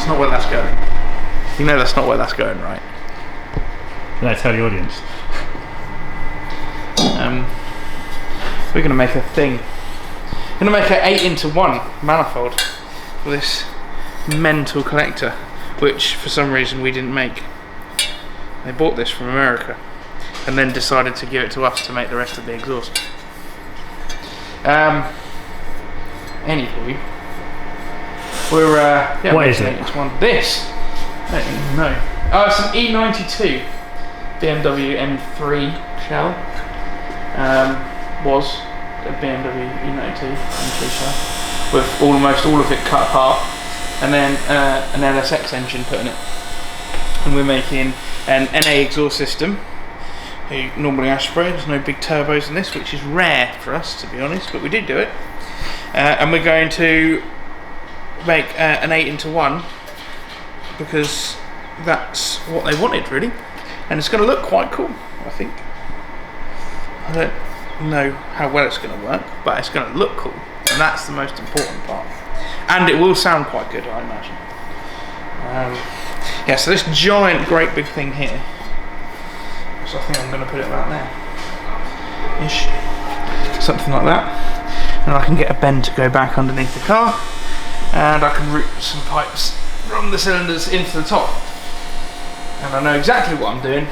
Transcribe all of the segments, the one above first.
That's not where that's going. You know that's not where that's going, right? No, tell the audience. We're going to make a thing. We're going to make an 8-into-1 manifold for this mental collector, which for some reason we didn't make. They bought this from America and then decided to give it to us to make the rest of the exhaust. Anyway, we're what is it? This, I don't even know. Oh, it's an E92 BMW M3 shell. Was a BMW E92 M3 shell with almost all of it cut apart, and then an LSX engine put in it. And we're making an NA exhaust system. Normally aspirated, there's no big turbos in this, which is rare for us to be honest, but we did do it. And we're going to make an 8-into-1 because that's what they wanted really, and it's going to look quite cool, I think. I don't know how well it's going to work, but it's going to look cool, and that's the most important part. And it will sound quite good, I imagine. Yeah, so this giant, great big thing here. So I think I'm going to put it about there-ish, something like that. And I can get a bend to go back underneath the car, and I can route some pipes from the cylinders into the top. And I know exactly what I'm doing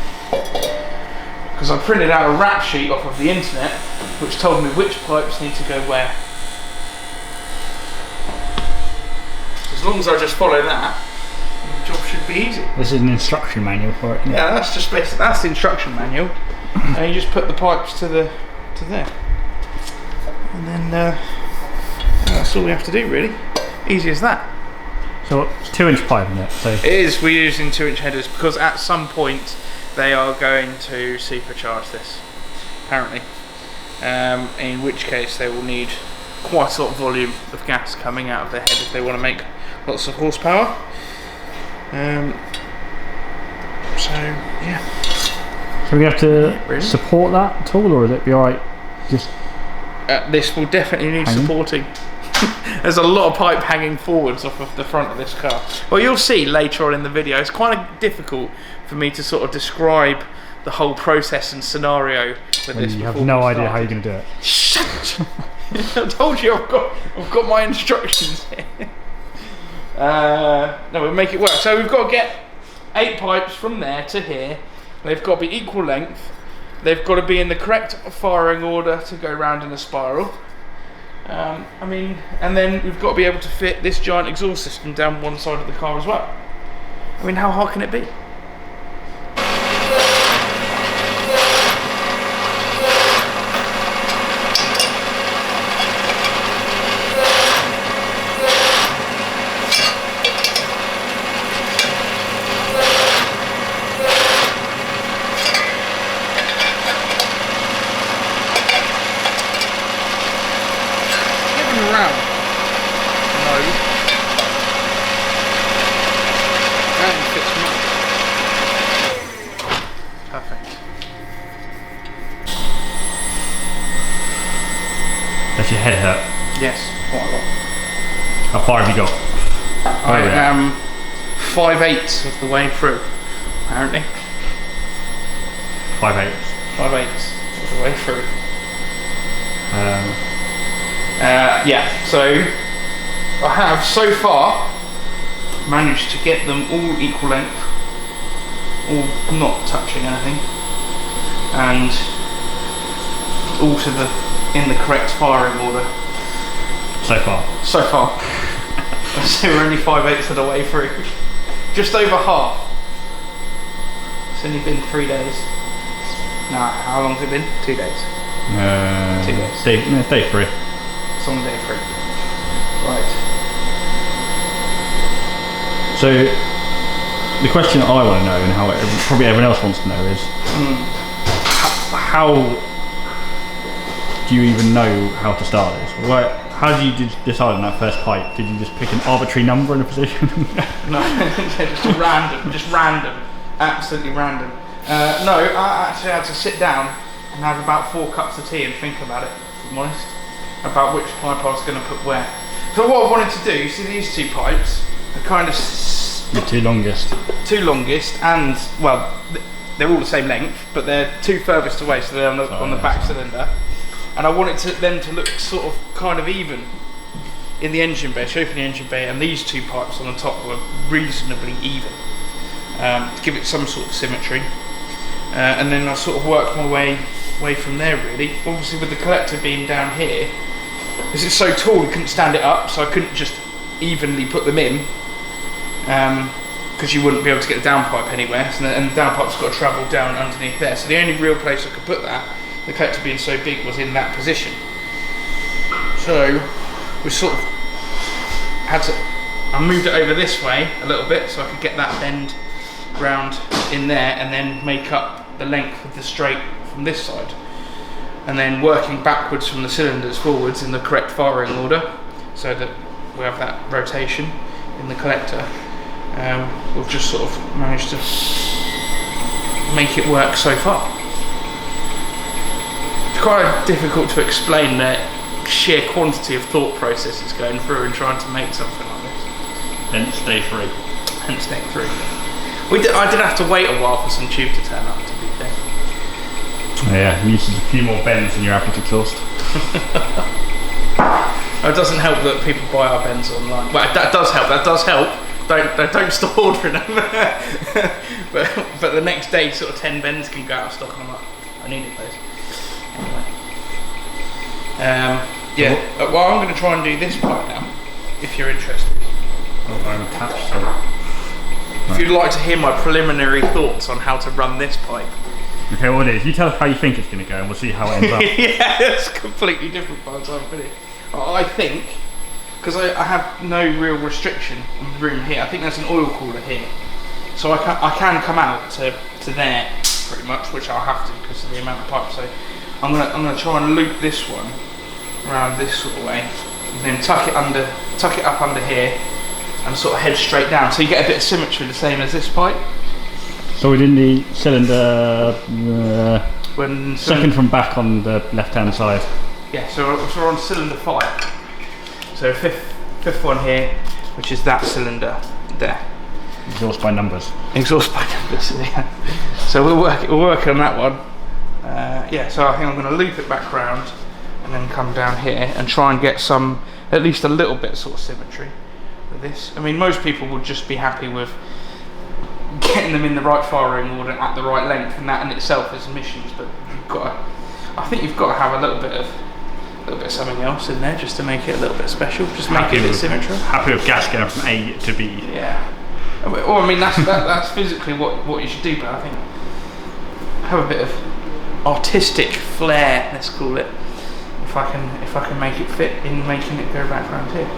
because I printed out a rap sheet off of the internet which told me which pipes need to go where. As long as I just follow that, the job should be easy. This is an instruction manual for it. Yeah, that's just basically, that's the instruction manual. And you just put the pipes to there, and then that's all we have to do really. Easy as that. So it's 2-inch pipe in it. So it is. We're using 2-inch headers because at some point they are going to supercharge this, apparently. In which case they will need quite a lot of volume of gas coming out of their head if they want to make lots of horsepower. So yeah. So we have to really support that at all, or would it be alright just this will definitely need supporting. There's a lot of pipe hanging forwards off of the front of this car. Well, you'll see later on in the video. It's quite difficult for me to sort of describe the whole process and scenario with this. You have no idea how you're going to do it. Shut! I told you I've got my instructions here. No, we'll make it work. So we've got to get 8 pipes from there to here. They've got to be equal length. They've got to be in the correct firing order to go round in a spiral. And then we've got to be able to fit this giant exhaust system down one side of the car as well. I mean, how hard can it be? Does your head hurt? Yes, quite a lot. How far have you got? I am 5/8 of the way through, apparently. 5/8? 5/8 of the way through. Yeah, so I have so far managed to get them all equal length, all not touching anything, and all in the correct firing order. So far? So far. So we're only 5/8 of the way through. Just over half. It's only been 3 days. No, how long's it been? 2 days. 2 days. Day 3. It's on day 3. Right. So the question I want to know, and how probably everyone else wants to know, is how do you even know how to start this? How did you decide on that first pipe? Did you just pick an arbitrary number in a position? No, just random, absolutely random. No, I actually had to sit down and have about 4 cups of tea and think about it, if I'm honest, about which pipe I was going to put where. So what I wanted to do, you see these 2 pipes, are kind of The two longest. Two longest, and well, they're all the same length, but they're two furthest away, so they're on the back cylinder. And I want them to look sort of kind of even in the engine bay. So open the engine bay, and these two pipes on the top were reasonably even, to give it some sort of symmetry. And then I sort of worked my way from there, really. Obviously, with the collector being down here, because it's so tall, you couldn't stand it up, so I couldn't just evenly put them in, because you wouldn't be able to get the downpipe anywhere, and the downpipe's got to travel down underneath there. So the only real place I could put that, the collector being so big, was in that position. So we sort of had to, I moved it over this way a little bit so I could get that bend round in there, and then make up the length of the straight from this side, and then working backwards from the cylinders forwards in the correct firing order, so that we have that rotation in the collector. We've just sort of managed to make it work so far. It's quite difficult to explain the sheer quantity of thought processes going through and trying to make something like this. Hence day 3. Hence day 3. I did have to wait a while for some tube to turn up, to be fair. Yeah, you used a few more bends in your average exhaust. It doesn't help that people buy our bends online. Well, that does help. Don't stop ordering them. but the next day, sort of 10 bends can go out of stock, and I'm like, I needed those. Anyway. Yeah. Well, I'm going to try and do this part now, if you're interested. Oh, I'm attached to it. If you'd like to hear my preliminary thoughts on how to run this pipe. Okay, well, it is. You tell us how you think it's going to go, and we'll see how it ends up. Yeah, it's completely different by the time I finish. I think, because I have no real restriction on the room here, I think there's an oil cooler here. So I can come out to there, pretty much, which I'll have to because of the amount of pipe. So I'm gonna try and loop this one around this sort of way, and then tuck it up under here, and sort of head straight down. So you get a bit of symmetry, the same as this pipe. So we're in the cylinder, second from back on the left-hand side. Yeah, so we're on cylinder 5. So fifth one here, which is that cylinder there. Exhaust by numbers. Exhaust by numbers, yeah. So we're working on that one. Yeah, so I think I'm going to loop it back round and then come down here and try and get some, at least a little bit sort of symmetry with this. I mean, most people would just be happy with getting them in the right firing order at the right length, and that in itself is emissions. But I think you've got to have a little bit of something else in there just to make it a little bit special. Just make it a bit symmetry. Happy with gas going from A to B. Yeah. Or I mean, that's physically what you should do. But I think have a bit of artistic flair, let's call it. If I can make it fit in making it go back round here.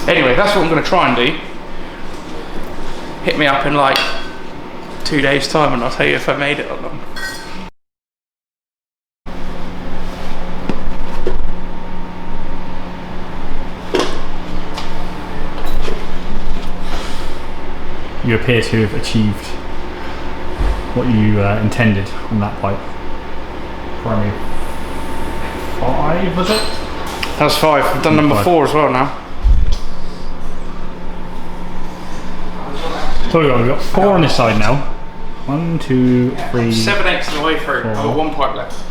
Anyway, that's what I'm going to try and do. Hit me up in like 2 days' time, and I'll tell you if I made it or not. You appear to have achieved what you intended on that pipe. Primary 5, was it? That was 5. I've done number 4 as well now. So we've got 4 on this side now. 1, 2, 3. 7/8 of the way through. 4. I've got 1 pipe left.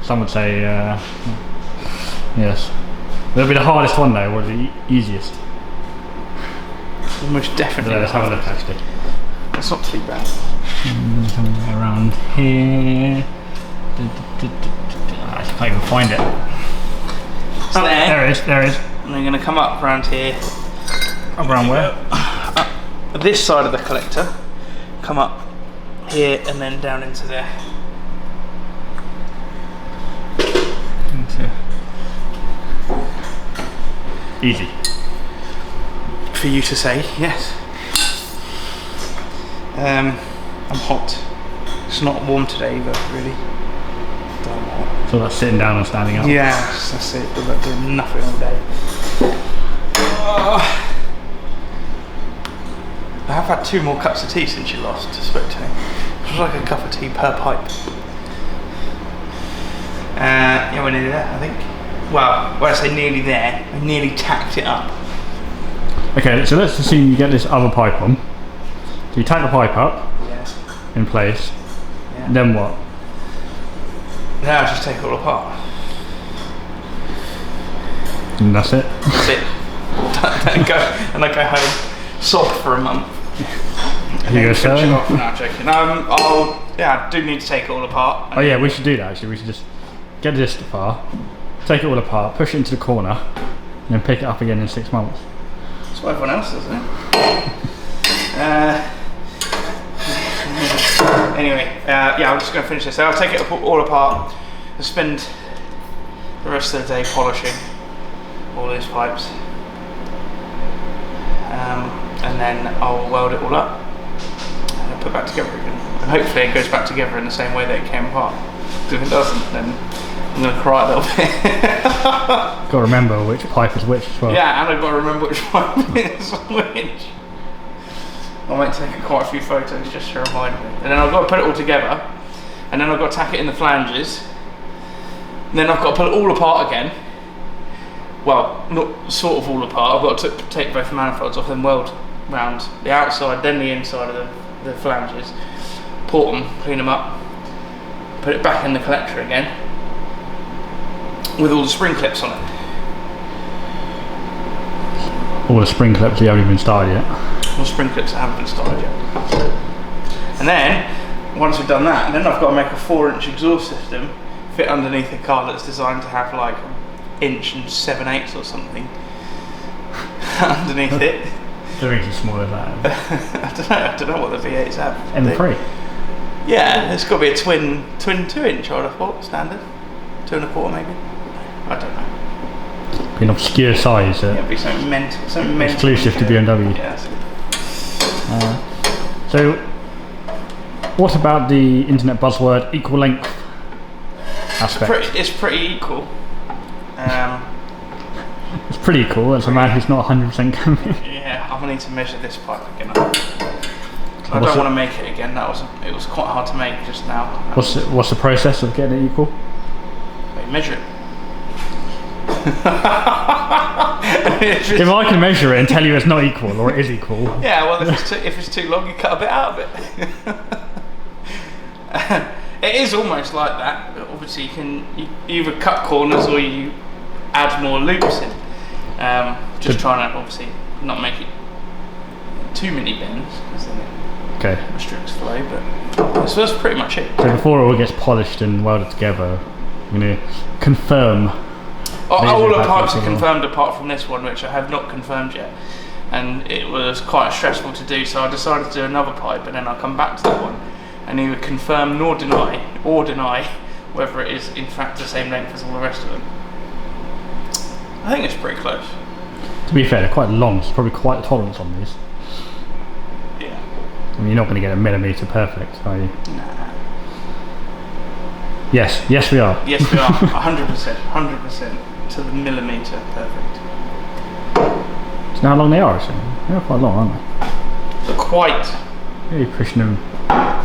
Some would say, yes. That'll be the hardest one though, or the easiest. Most definitely. Let's have a look actually. That's not too bad. Coming around here. I can't even find it. It's there. There it is, there it is. And they're going to come up around here. Up around where? Up this side of the collector. Come up here and then down into there. Easy. For you to say, yes. I'm hot. It's not warm today either, really. I'm hot. So that's sitting down and standing up? Yeah, that's it. We're not doing nothing all day. I have had 2 more cups of tea since you last spoke to me. It was like a cup of tea per pipe. Yeah, we're nearly there, I think. Well, when I say nearly there, I nearly tacked it up. Okay, so let's assume you get this other pipe on. So you tack the pipe up in place. Yeah. Then what? Now I just take it all apart. And that's it. That's it. and I go home, sob for a month. And You then go finish it sewing? off. No, I'm joking. I do need to take it all apart. Oh yeah, we should do that actually. We should just get this apart, take it all apart, push it into the corner, and then pick it up again in 6 months. That's what everyone else does, isn't it? Anyway, yeah, I'm just going to finish this. So I'll take it all apart and spend the rest of the day polishing all these pipes. And then I'll weld it all up and put it back together again. And hopefully it goes back together in the same way that it came apart. Because if it doesn't, then I'm going to cry a little bit. Got to remember which pipe is which as well. Yeah, and I've got to remember which pipe is which. I might take quite a few photos just to remind me. And then I've got to put it all together. And then I've got to tack it in the flanges. And then I've got to put it all apart again. Well, not sort of all apart. I've got to take both manifolds off and weld round the outside, then the inside of the flanges. Port them, clean them up, put it back in the collector again with all the spring clips on it. All the spring clips you haven't even started yet. All the spring clips that haven't been started yet. And then, once we've done that, then I've got to make a 4-inch exhaust system fit underneath a car that's designed to have like 1 inch and 7/8 or something underneath it. I don't think it's smaller than that. I don't know what the V8s have. M3. Yeah, it's got to be a twin 2-inch, I would have thought, standard. 2.25 maybe. I don't know. Be an obscure size. Yeah, it'd be something mental. Exclusive to BMW. Yeah, that's good. So, what about the internet buzzword equal length aspect? It's pretty equal. It's pretty cool as a man who's not 100% convinced. Yeah, I'm gonna need to measure this pipe again. I don't want to make it again. It was quite hard to make just now. What's the process of getting it equal? Wait, measure it. If I can measure it and tell you it's not equal or it is equal. Yeah, well, if it's too long, you cut a bit out of it. It is almost like that. But obviously, you either cut corners or you add more loops in. Just trying to obviously not make it too many bends, because then it restricts flow. But that's pretty much it. So before it all gets polished and welded together, I'm going to confirm. All the pipes are confirmed apart from this one, which I have not confirmed yet. And it was quite stressful to do, so I decided to do another pipe, and then I'll come back to that one and neither confirm nor deny whether it is in fact the same length as all the rest of them. I think it's pretty close. To be fair, they're quite long, so it's probably quite a tolerance on these. Yeah. I mean, you're not going to get a millimetre perfect, are you? Nah. Yes we are. Yes we are, 100% to the millimetre perfect. Do you know how long they are actually? They're quite long, aren't they? Quite. Maybe pushing them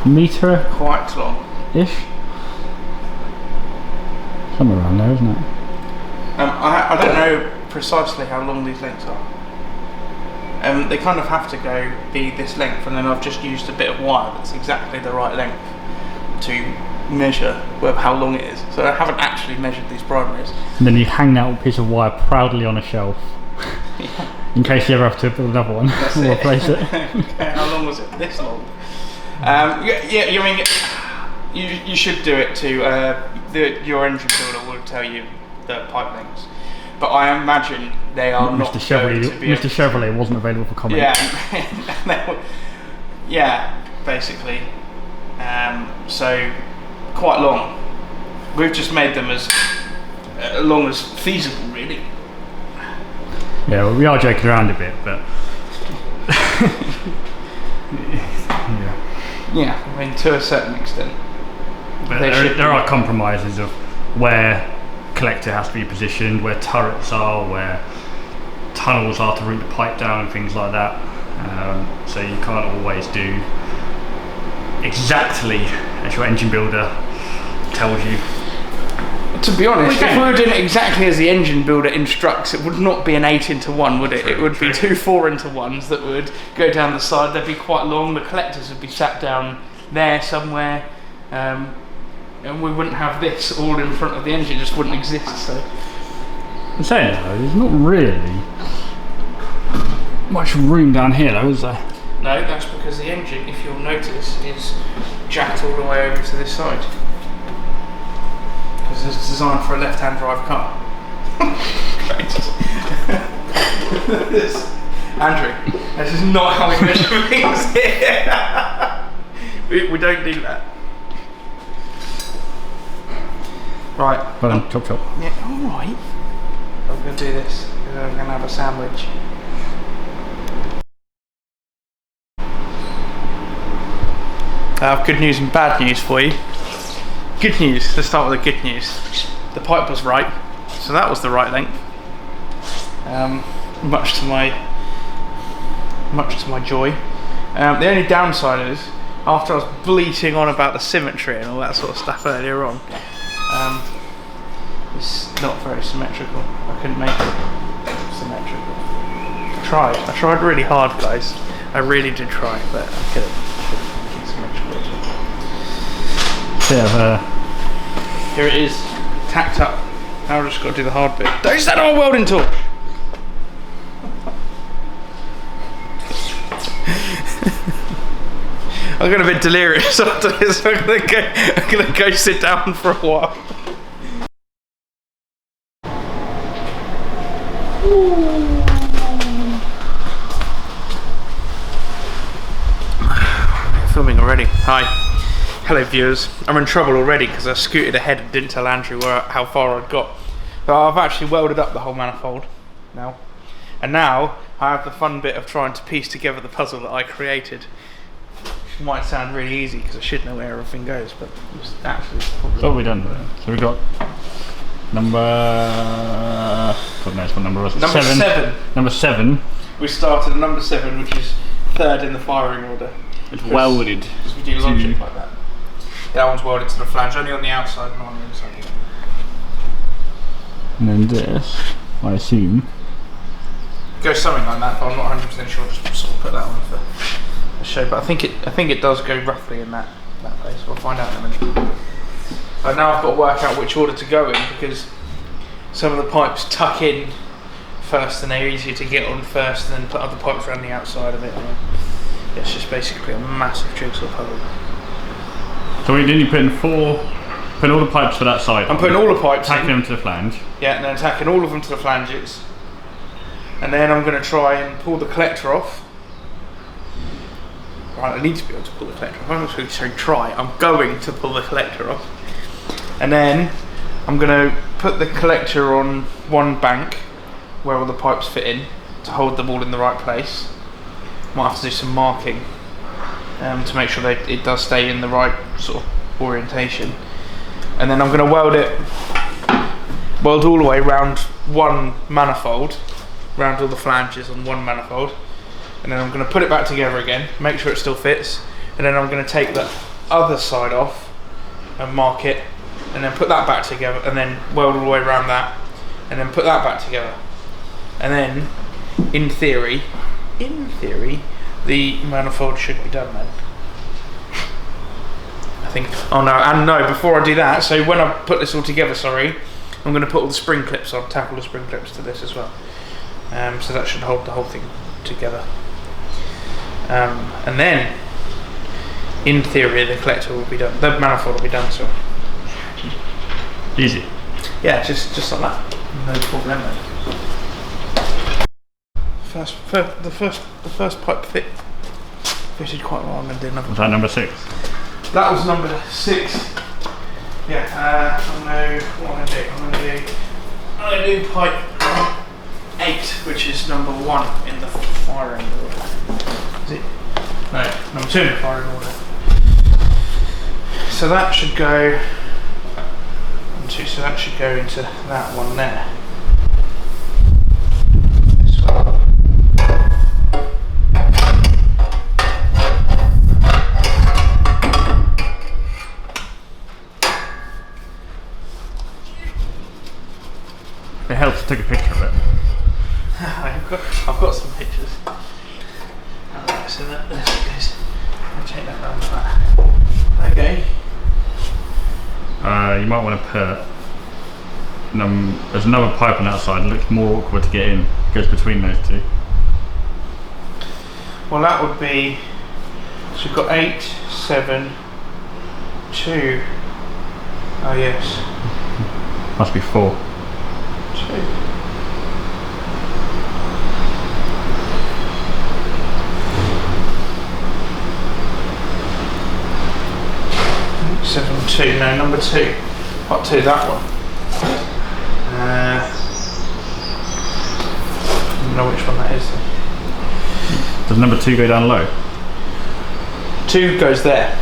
metre Quite long-ish. Somewhere around there, isn't it? I don't know precisely how long these lengths are. They kind of have to be this length, and then I've just used a bit of wire that's exactly the right length to measure how long it is. So I haven't actually measured these primaries. And then you hang that piece of wire proudly on a shelf. Yeah. In case you ever have to build another one. That's or it. replace it. Okay, how long was it? This long? Yeah, I mean, you should do it too. Your engine builder will tell you the pipe lengths, but I imagine they are not going to be. Mr. Chevrolet wasn't available for comment. Yeah, basically. So quite long. We've just made them as long as feasible, really. Yeah, well, we are joking around a bit, but yeah, I mean, to a certain extent. But there are compromises of where collector has to be positioned, where turrets are, where tunnels are to route the pipe down and things like that. So you can't always do exactly as your engine builder tells you. To be honest, if we were doing it exactly as the engine builder instructs, it would not be an 8-into-1, would it? It would be 2 4-into-1s that would go down the side. They'd be quite long. The collectors would be sat down there somewhere, and we wouldn't have this all in front of the engine. It just wouldn't exist. So, I'm saying though, there's not really much room down here, though, is there? No, that's because the engine, if you'll notice, is jacked all the way over to this side. Because it's designed for a left-hand drive car. Andrew, this is not how we measure things here. we don't do that. Right. Well done, chop chop. Yeah, alright. I'm going to do this. I'm going to have a sandwich. I have good news and bad news for you. Good news, let's start with the good news. The pipe was right, so that was the right length. Much to my joy. The only downside is, after I was bleating on about the symmetry and all that sort of stuff earlier on, it's not very symmetrical. I couldn't make it symmetrical. I tried really hard, guys. I really did try, but I couldn't make it symmetrical. Here it is, tacked up. Now I've just got to do the hard bit. Don't stand on a welding torch! I'm getting a bit delirious after this. I'm gonna go sit down for a while. Filming already. Hi. Hello viewers, I'm in trouble already because I scooted ahead and didn't tell Andrew how far I'd got. But I've actually welded up the whole manifold now. And now I have the fun bit of trying to piece together the puzzle that I created. Which might sound really easy because I should know where everything goes, but it's actually probably... So what have we done there? So we got number... God knows what number was it? Number 7. Number 7. We started at number 7, which is 3rd in the firing order. It's welded. Because we do logic like that. That one's welded to the flange, only on the outside, not on the inside. And then this, I assume, goes something like that, but I'm not 100% sure. Just sort of put that on for a show. But I think it does go roughly in that place. We'll find out in a minute. But now I've got to work out which order to go in because some of the pipes tuck in first, and they're easier to get on first, and then put other pipes around the outside of it. And it's just basically a massive jigsaw puzzle. So didn't you put in putting all the pipes to that side? I'm putting all the pipes tacking them to the flange. Yeah, and then tacking all of them to the flanges. And then I'm going to try and pull the collector off. Right, I need to be able to pull the collector off. I'm not going to try. I'm going to pull the collector off. And then I'm going to put the collector on one bank where all the pipes fit in to hold them all in the right place. Might have to do some marking. To make sure that it does stay in the right sort of orientation, and then I'm going to weld all the way round one manifold, round all the flanges on one manifold, and then I'm going to put it back together again, make sure it still fits, and then I'm going to take the other side off and mark it, and then put that back together, and then weld all the way around that, and then put that back together, and then in theory, the manifold should be done then. I think. Oh no, and no, before I do that, so when I put this all together, sorry, I'm going to put all the spring clips on, tack all the spring clips to this as well. So that should hold the whole thing together. And then, in theory, the collector will be done, the manifold will be done, so. Easy. Yeah, just like that. No problem then. The first pipe fitted quite well. I'm going to do another. Was that number 6? That was number 6. Yeah, I'm going to do pipe 8, which is number 1 in the firing order. Is it? No, number 2 in the firing order. So that should go. So that should go into that one there. This one. I've got some pictures. Alright, so there it goes. I'll take that round the back. Okay. You might want to put. There's another pipe on that side. It looks more awkward to get in. It goes between those two. Well, that would be. So you've got 8, 7, 2. Oh yes. Must be 4. 2. 7, 2. No, number 2. What 2? That one. I don't know which one that is. Does number 2 go down low? 2 goes there.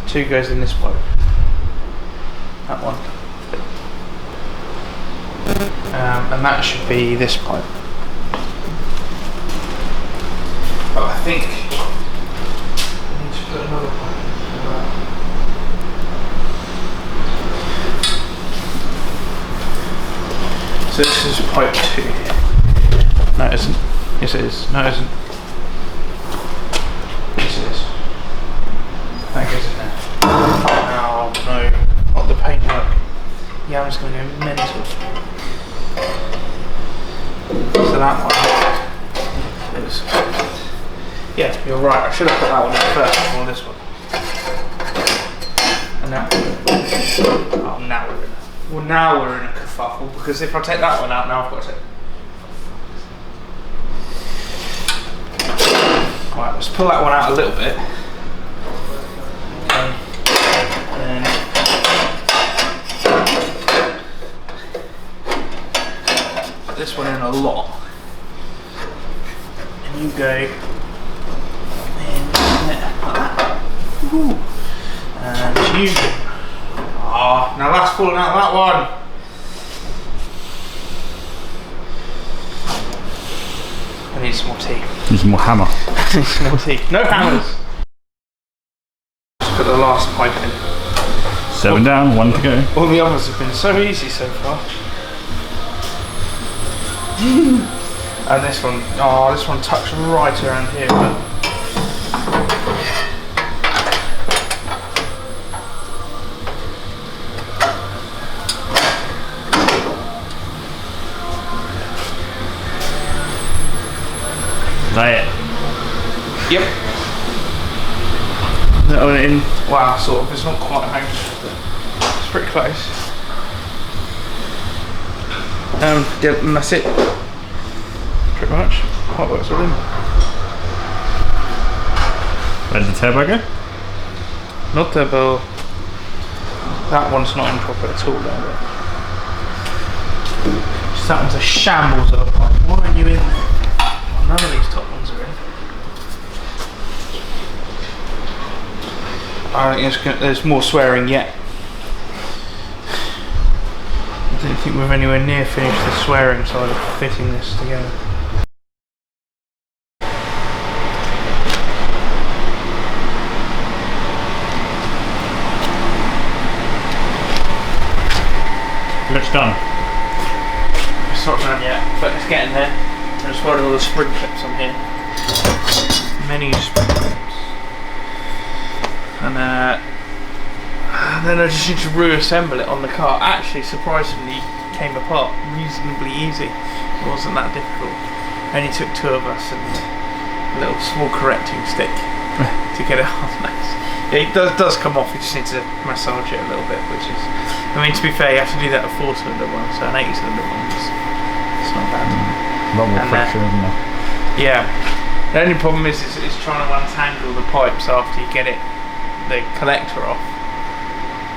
2 goes in this pipe. That one. And that should be this pipe. But I think I need to put another pipe in for that. So this is pipe 2. No, it isn't. Yes, it is. No, it isn't. Yes, it is. That goes in there. Oh no, not the paintwork. Yeah, I'm just going to go mental. So that one is. Yeah, you're right. I should have put that one in first before this one. And now. Oh, now we're in. Well, now we're in a kerfuffle because if I take that one out, now I've got to take. Right, let's pull that one out a little bit. Okay. And put this one in a lot. And you go in there like that. Ooh. And you go. Oh, now that's falling out of that one. I need some more tea. Need some more hammer. I need some more tea. No hammers. Just put the last pipe in. 7 down, 1 to go. All the others have been so easy so far. And this one, oh, this one tucks right around here. But Is that it? yep. That went in. Wow, sort of. It's not quite home, but it's pretty close. Yeah, and that's it. Pretty much. Quite works with him. Where did the turbo go? Not turbo. That one's not in proper at all there. Just that one's a shambles of a pipe. Why aren't you in there? Well, none of these top ones are in. I think there's more swearing yet. I don't think we've anywhere near finished the swearing side of fitting this together. Looks done. It's not done yet, but it's getting there. And it's got all the spring clips on here. Many spring clips. And then I just need to reassemble it on the car. Actually, surprisingly, came apart reasonably easy. It wasn't that difficult. Only took 2 of us and a little small correcting stick to get it on nice. Yeah, it does come off. You just need to massage it a little bit, which is. I mean, to be fair, you have to do that with 4-cylinder one, so an 8-cylinder one it's not bad. A lot more friction, isn't there? Yeah. The only problem is trying to untangle the pipes after you get the collector off,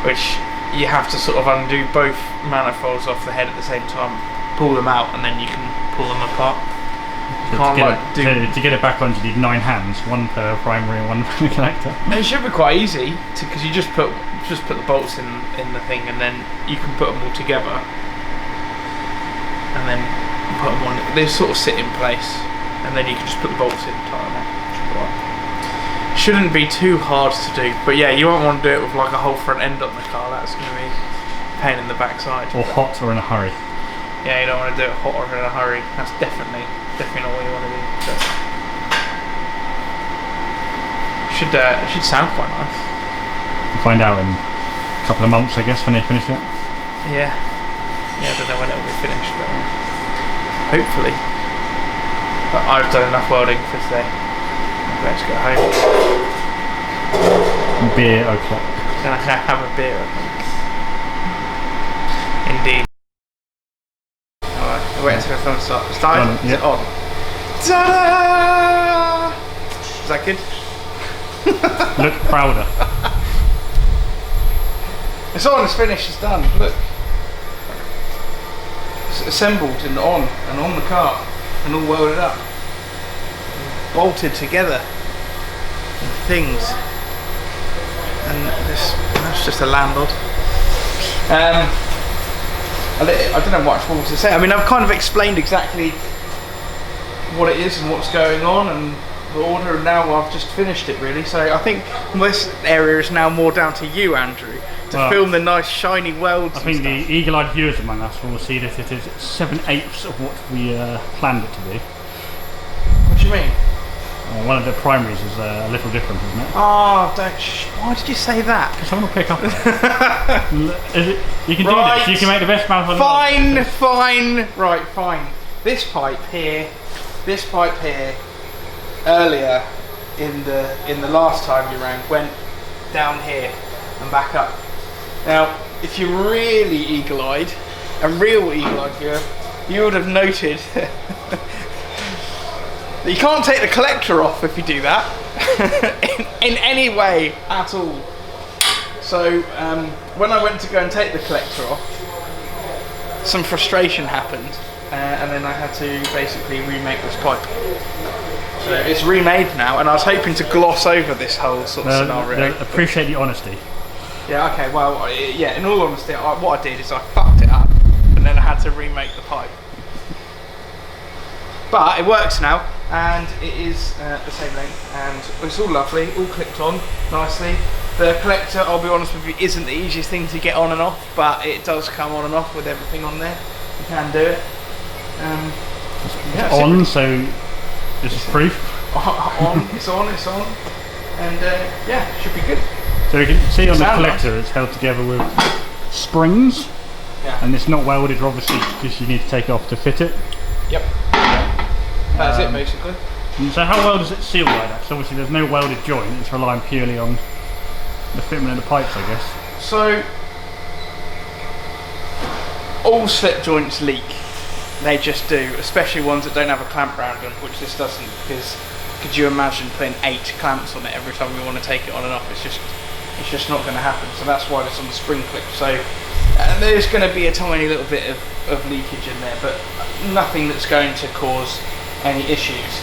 which you have to sort of undo both manifolds off the head at the same time, pull them out, and then you can pull them apart. You can't to get it back on, you need 9 hands, 1 per primary and 1 per the collector. It should be quite easy because you just put the bolts in the thing, and then you can put them all together, and then put them on. They sort of sit in place, and then you can just put the bolts in, tighten them. Shouldn't be too hard to do, but yeah, you won't want to do it with like a whole front end on the car. That's going to be a pain in the backside. Or hot or in a hurry. Yeah, you don't want to do it hot or in a hurry. That's definitely not what you want to do. So. It should sound quite nice. We'll find out in a couple of months, I guess, when they finish it. Yeah. Yeah, I don't know when it will be finished, but hopefully. But I've done enough welding for today. Let's go home. Beer o'clock. Gonna have a beer, I think. Indeed. Alright, wait until the film starts. Started? Is it on? Ta-da! Is that good? Look prouder. It's on, it's finished, it's done. Look. It's assembled and on the car and all welded up. Bolted together. And things. And that's just a landlord. I don't know much more to say. I mean, I've kind of explained exactly what it is and what's going on and the order, and now I've just finished it really. So I think this area is now more down to you, Andrew, to film the nice shiny welds. I think the eagle-eyed viewers among us will see that it is 7/8 of what we planned it to be. What do you mean? One of the primaries is a little different, isn't it? Oh, why did you say that? Because someone will pick up on it. You can do this. You can make the best manifold. Fine. Right, fine. This pipe here, earlier in the last time you rang, went down here and back up. Now, if you're really eagle-eyed, a real eagle-eyed viewer, you would have noted you can't take the collector off if you do that in any way at all. So when I went to go and take the collector off, some frustration happened, and then I had to basically remake this pipe. So it's remade now, and I was hoping to gloss over this whole sort of scenario. Appreciate the honesty. Yeah, okay, well, yeah, in all honesty, what I did is I fucked it up, and then I had to remake the pipe. But it works now, and it is the same length, and it's all lovely, all clipped on nicely. The collector, I'll be honest with you, isn't the easiest thing to get on and off, but it does come on and off with everything on there. You can do it. Yeah, so this is proof. It's on, and yeah, should be good. So you can see on the collector it's held together with springs, and it's not welded obviously because you need to take it off to fit it. Yep. That's it basically. So how well does it seal like that? So obviously there's no welded joint, it's relying purely on the fitment of the pipes, I guess. So all slip joints leak. They just do, especially ones that don't have a clamp round them, which this doesn't, because could you imagine putting 8 clamps on it every time we want to take it on and off? It's just not going to happen. So that's why it's on the spring clip. So there's going to be a tiny little bit of leakage in there, but nothing that's going to cause any issues.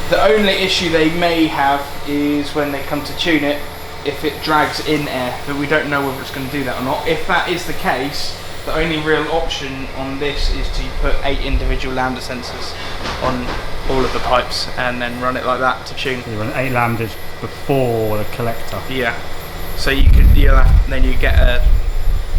The only issue they may have is when they come to tune it, if it drags in air, but we don't know whether it's going to do that or not. If that is the case, the only real option on this is to put 8 individual lambda sensors on all of the pipes and then run it like that to tune. So you run 8 lambdas before the collector. Yeah. So then you get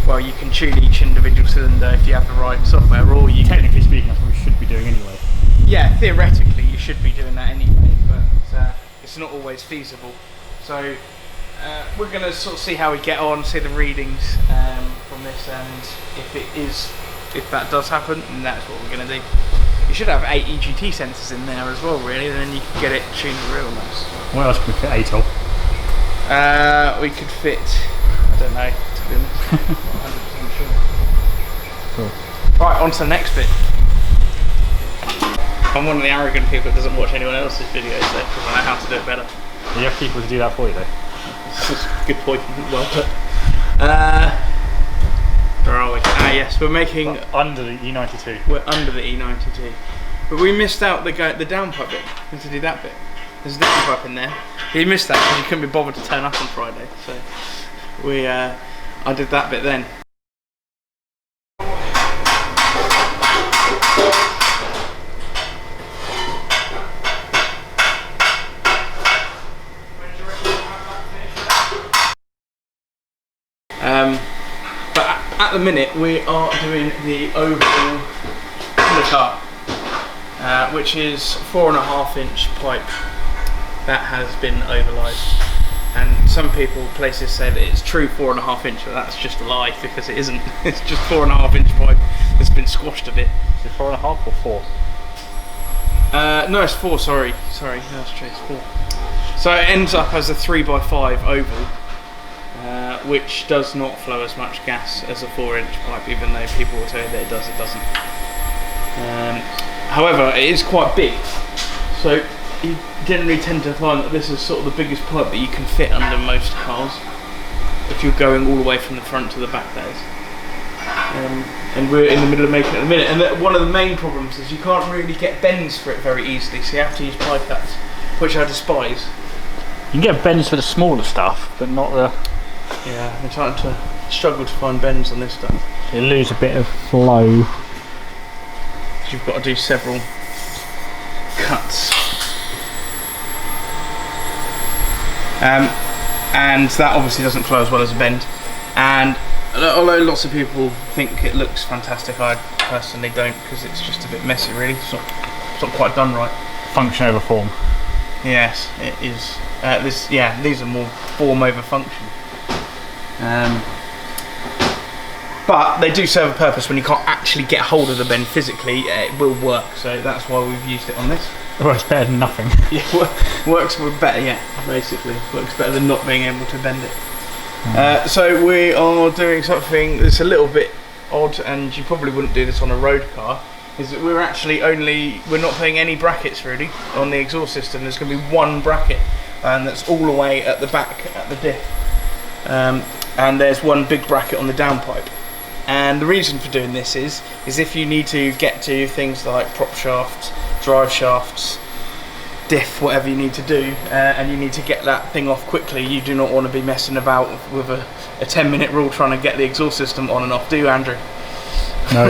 you can tune each individual cylinder if you have the right software, or you technically speaking, that's what we should be doing anyway. Yeah, theoretically you should be doing that anyway, but it's not always feasible. So we're going to sort of see how we get on, see the readings from this, and if that does happen, then that's what we're going to do. You should have 8 EGT sensors in there as well, really, and then you can get it tuned real nice. What else could we fit 8 of? We could fit, I don't know, to be honest, not 100% sure. Cool. Right, on to the next bit. I'm one of the arrogant people that doesn't watch anyone else's videos, though, because I know how to do it better. You have people to do that for you, though. Good point, well put. Where are we? Yes, we're making... under the E92. We're under the E92. But we missed out the downpipe bit. We need to do that bit. There's a downpipe in there. He missed that because he couldn't be bothered to turn up on Friday. So I did that bit then. But at at the minute we are doing the oval undercar, which is 4.5 inch pipe that has been overlaid. And some places say that it's true 4.5 inch, but that's just a lie because it isn't. It's just 4.5 inch pipe that's been squashed a bit. Is it 4.5 or 4? No, it's 4. Sorry, that's true. It's 4. So it ends up as a 3x5 oval, which does not flow as much gas as a 4-inch pipe, even though people will tell you that it does. It doesn't. However, it is quite big, so you generally tend to find that this is sort of the biggest pipe that you can fit under most cars, if you're going all the way from the front to the back, that is. And we're in the middle of making it at the minute, and one of the main problems is you can't really get bends for it very easily, so you have to use pie cuts, which I despise. You can get bends for the smaller stuff, but not the... Yeah, I'm trying to struggle to find bends on this stuff. You lose a bit of flow. You've got to do several cuts. And that obviously doesn't flow as well as a bend. And although lots of people think it looks fantastic, I personally don't, because it's just a bit messy really. It's not quite done right. Function over form. Yes, it is. These are more form over function. But they do serve a purpose when you can't actually get hold of the bend physically. It will work, so that's why we've used it on this. It works better than nothing. Yeah, works better. Yeah, basically works better than not being able to bend it. So we are doing something that's a little bit odd, and you probably wouldn't do this on a road car. Is that we're not putting any brackets really on the exhaust system. There's going to be one bracket, and that's all the way at the back at the diff. And there's one big bracket on the downpipe. And the reason for doing this is if you need to get to things like prop shafts, drive shafts, diff, whatever you need to do, and you need to get that thing off quickly, you do not want to be messing about with a 10-minute rule trying to get the exhaust system on and off, do you, Andrew? No.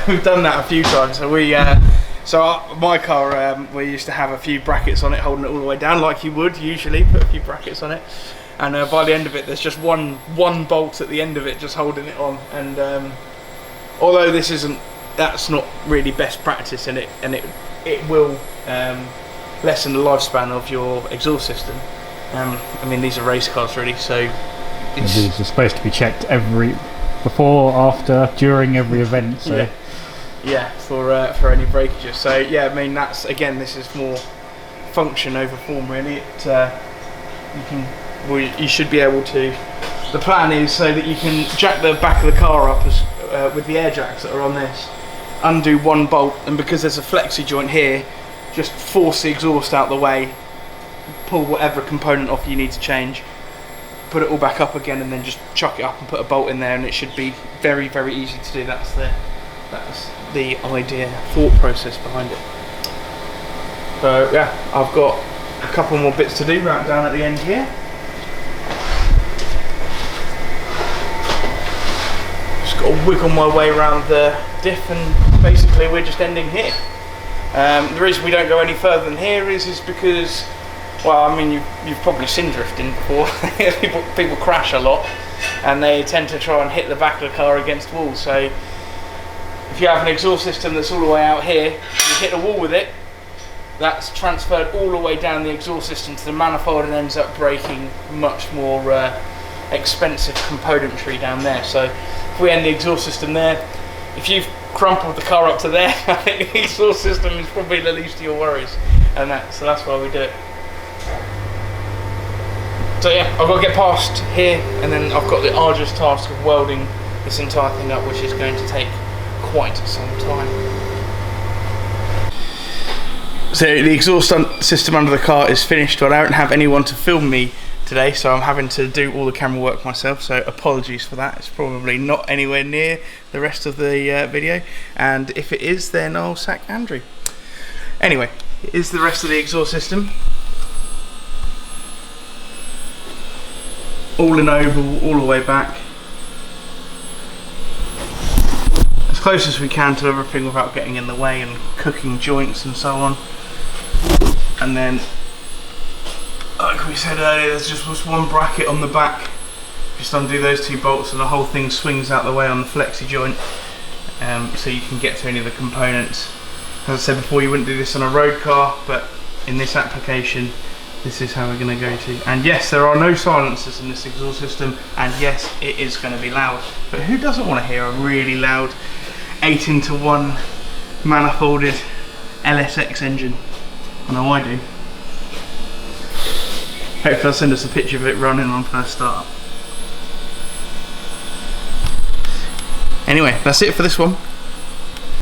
We've done that a few times. So my car, we used to have a few brackets on it holding it all the way down, like you would usually, put a few brackets on it. And by the end of it, there's just one bolt at the end of it just holding it on. And although that's not really best practice, and it will lessen the lifespan of your exhaust system. I mean, these are race cars really, so these are supposed to be checked before, after, during every event. So yeah, for any breakages. So yeah, I mean this is more function over form really. You should be able to. The plan is so that you can jack the back of the car up with the air jacks that are on this, undo one bolt, and because there's a flexi joint here, just force the exhaust out the way, pull whatever component off you need to change, put it all back up again, and then just chuck it up and put a bolt in there, and it should be very, very easy to do. That's the idea, thought process behind it. So yeah, I've got a couple more bits to do right down at the end here. Just got to wiggle my way around the diff, and basically we're just ending here. The reason we don't go any further than here is because, well, I mean, you've probably seen drifting before. people crash a lot, and they tend to try and hit the back of the car against walls. So if you have an exhaust system that's all the way out here, you hit a wall with it, that's transferred all the way down the exhaust system to the manifold and ends up breaking much more expensive componentry down there. So if we end the exhaust system there, if you've crumpled the car up to there, I think the exhaust system is probably the least of your worries, and so that's why we do it. So yeah, I've got to get past here, and then I've got the arduous task of welding this entire thing up, which is going to take quite some time. So the exhaust system under the car is finished, but I don't have anyone to film me today, so I'm having to do all the camera work myself, so apologies for that. It's probably not anywhere near the rest of the video, and if it is, then I'll sack Andrew. Anyway, here's the rest of the exhaust system. All in oval, all the way back. As close as we can to everything without getting in the way and cooking joints and so on. And then, like we said earlier, there's just one bracket on the back Just undo those 2 bolts and the whole thing swings out the way on the flexi joint, so you can get to any of the components. As I said before, you wouldn't do this on a road car, but in this application, this is how we're going to go to. And yes, there are no silencers in this exhaust system, and yes, it is going to be loud. But who doesn't want to hear a really loud 8-into-1 manifolded LSX engine? I know I do. Hopefully I'll send us a picture of it running on first start. Anyway, that's it for this one.